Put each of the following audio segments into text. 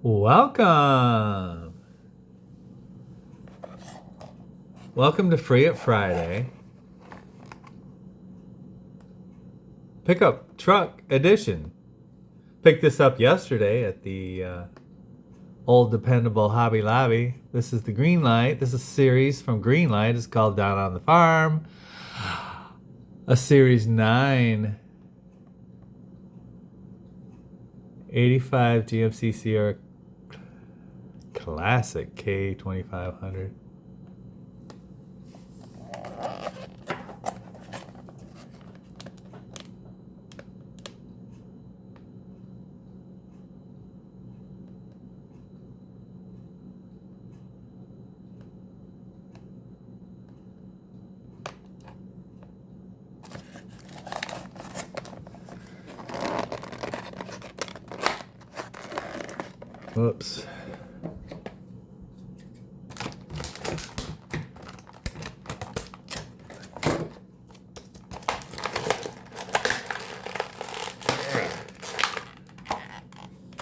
Welcome. Welcome to Free It Friday. Pickup truck edition. Picked this up yesterday at the old dependable Hobby Lobby. This is the Greenlight. This is a series from Greenlight. It's called Down on the Farm. A Series 9. 85 GMC Sierra Classic K2500. Whoops.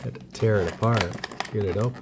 Had to tear it apart, get it open.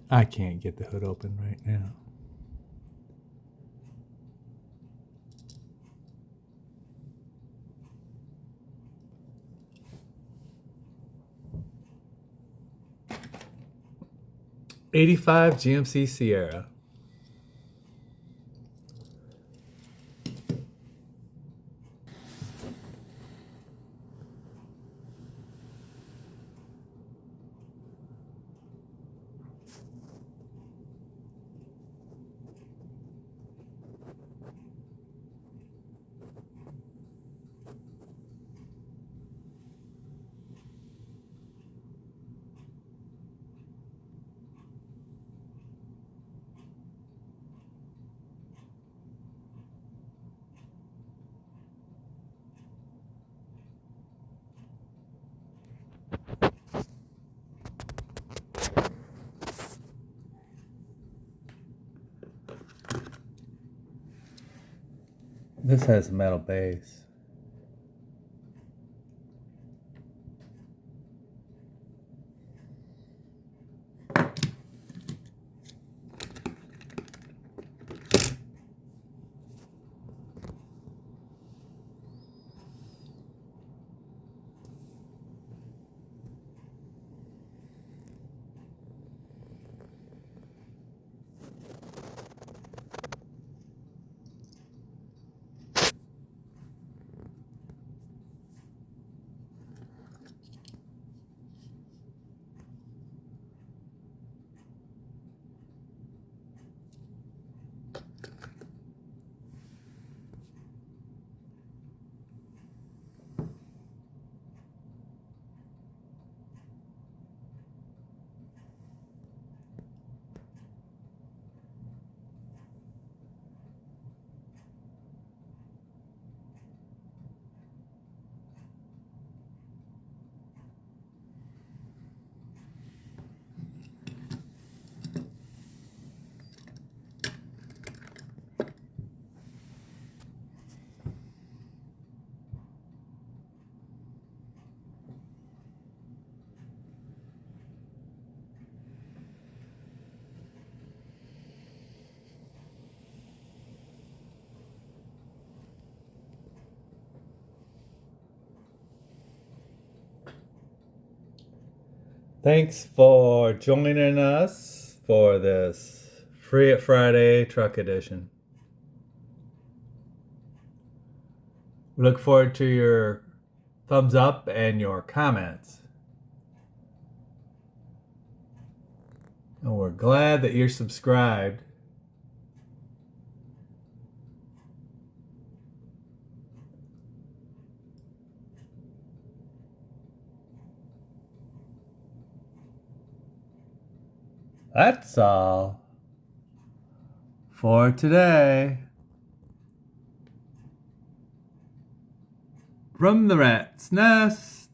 I can't get the hood open right now. '85 GMC Sierra. This has a metal base. Thanks for joining us for this Free It Friday Truck Edition. We look forward to your thumbs up and your comments. And we're glad that you're subscribed. That's all for today. From the Rat's Nest.